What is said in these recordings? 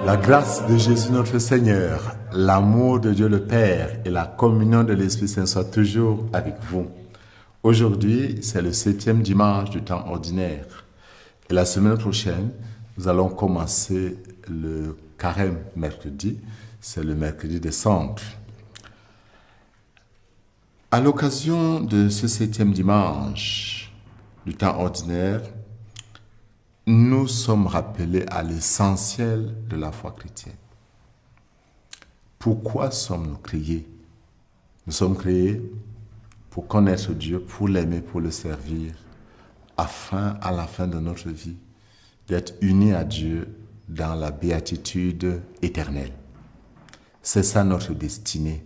La grâce de Jésus notre Seigneur, l'amour de Dieu le Père et la communion de l'Esprit Saint soient toujours avec vous. Aujourd'hui, c'est le 7e dimanche du temps ordinaire. Et la semaine prochaine, nous allons commencer le carême mercredi. C'est le mercredi des cendres. À l'occasion de ce 7e dimanche du temps ordinaire, nous sommes rappelés à l'essentiel de la foi chrétienne. Pourquoi sommes-nous créés? Nous sommes créés pour connaître Dieu, pour l'aimer, pour le servir, afin, à la fin de notre vie, d'être unis à Dieu dans la béatitude éternelle. C'est ça notre destinée.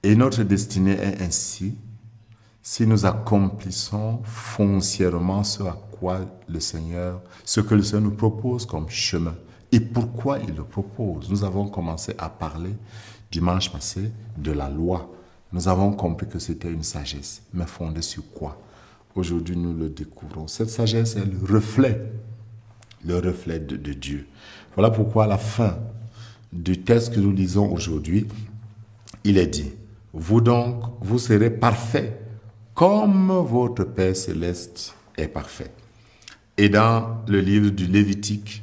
Et notre destinée est ainsi, si nous accomplissons foncièrement ce que le Seigneur nous propose comme chemin. Et pourquoi il le propose? Nous avons commencé à parler dimanche passé de la loi. Nous avons compris que c'était une sagesse, mais fondée sur quoi? Aujourd'hui, nous le découvrons. Cette sagesse est le reflet de Dieu. Voilà pourquoi à la fin du texte que nous lisons aujourd'hui, il est dit: vous donc, vous serez parfaits, comme votre Père céleste est parfait. Et dans le livre du Lévitique,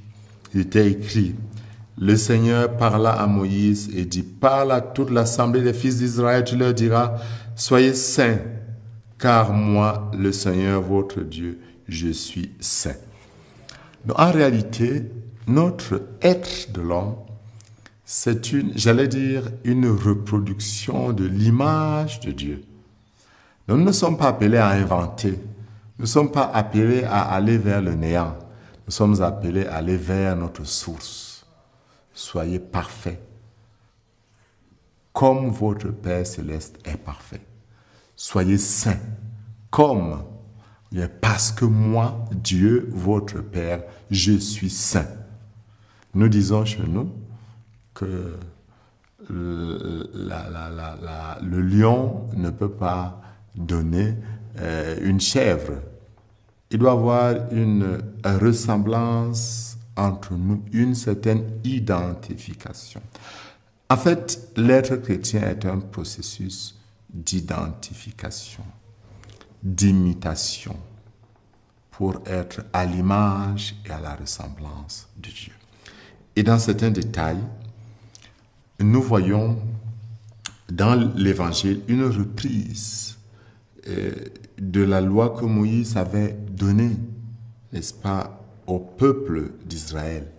il était écrit: le Seigneur parla à Moïse et dit: parle à toute l'assemblée des fils d'Israël, tu leur diras: soyez saints, car moi, le Seigneur votre Dieu, je suis saint. Donc, en réalité, notre être de l'homme, c'est une reproduction de l'image de Dieu. Nous ne sommes pas appelés à inventer. Nous ne sommes pas appelés à aller vers le néant. Nous sommes appelés à aller vers notre source. Soyez parfaits, comme votre Père céleste est parfait. Soyez saints, parce que moi, Dieu, votre Père, je suis saint. Nous disons chez nous que le lion ne peut pas donner une chèvre. Il doit y avoir une ressemblance entre nous, une certaine identification. En fait, l'être chrétien est un processus d'identification, d'imitation, pour être à l'image et à la ressemblance de Dieu. Et dans certains détails, nous voyons dans l'Évangile une reprise de la loi que Moïse avait donnée, n'est-ce pas, au peuple d'Israël,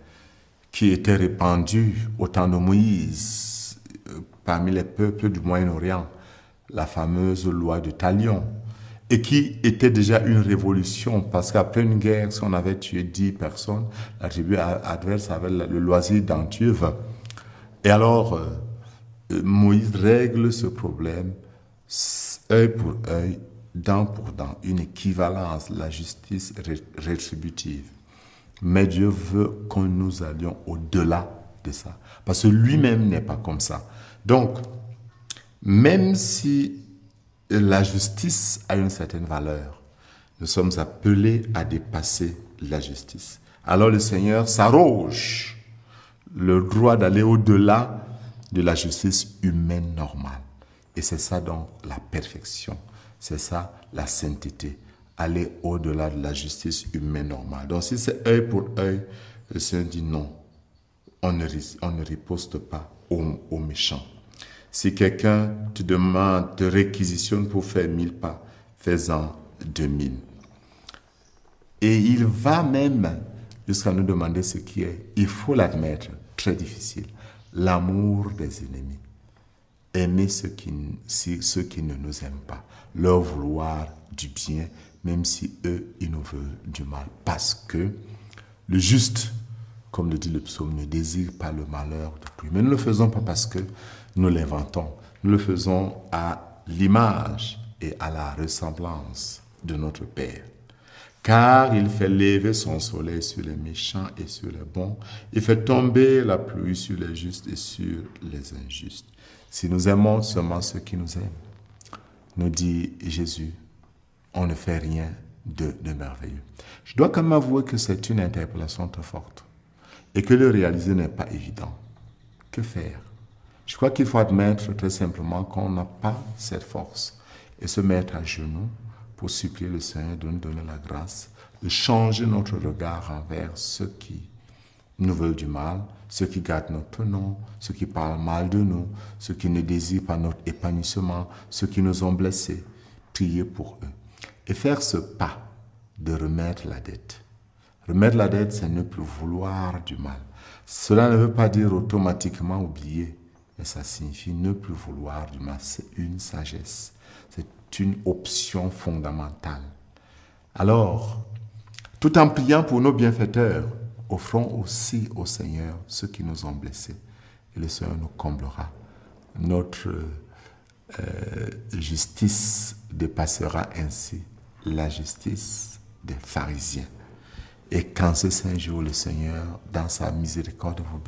qui était répandu au temps de Moïse parmi les peuples du Moyen-Orient, la fameuse loi de Talion, et qui était déjà une révolution, parce qu'après une guerre, si on avait tué 10 personnes, la tribu adverse avait le loisir d'en tuer 20. Et alors, Moïse règle ce problème, œil pour œil, dent pour dent, une équivalence, la justice rétributive. Mais Dieu veut que nous allions au-delà de ça, parce que lui-même n'est pas comme ça. Donc, même si la justice a une certaine valeur, nous sommes appelés à dépasser la justice. Alors le Seigneur s'arroge le droit d'aller au-delà de la justice humaine normale. Et c'est ça donc la perfection, c'est ça la sainteté, aller au-delà de la justice humaine normale. Donc si c'est œil pour œil, le Seigneur dit non, on ne riposte pas aux méchants. Si quelqu'un te réquisitionne pour faire 1000 pas, fais-en 2000. Et il va même jusqu'à nous demander ce qui est, il faut l'admettre, très difficile, l'amour des ennemis. Aimer ceux qui ne nous aiment pas, leur vouloir du bien, même si eux, ils nous veulent du mal. Parce que le juste, comme le dit le psaume, ne désire pas le malheur d'autrui. Mais nous ne le faisons pas parce que nous l'inventons. Nous le faisons à l'image et à la ressemblance de notre Père. Car il fait lever son soleil sur les méchants et sur les bons. Il fait tomber la pluie sur les justes et sur les injustes. Si nous aimons seulement ceux qui nous aiment, nous dit Jésus, on ne fait rien de merveilleux. Je dois quand même avouer que c'est une interpellation très forte. et que le réaliser n'est pas évident, que faire? Je crois qu'il faut admettre très simplement qu'on n'a pas cette force et se mettre à genoux pour supplier le Seigneur de nous donner la grâce de changer notre regard envers ceux qui nous veulent du mal, ceux qui gardent notre nom, ceux qui parlent mal de nous, ceux qui ne désirent pas notre épanouissement, ceux qui nous ont blessés. Prier pour eux et faire ce pas de remettre la dette. Remettre la dette, c'est ne plus vouloir du mal. Cela ne veut pas dire automatiquement oublier, mais ça signifie ne plus vouloir du mal. C'est une sagesse, c'est une option fondamentale. Alors, tout en priant pour nos bienfaiteurs, offrons aussi au Seigneur ceux qui nous ont blessés. Et le Seigneur nous comblera. Notre justice dépassera ainsi la justice des pharisiens. Et qu'en ce saint jour, le Seigneur, dans sa miséricorde, vous bénisse.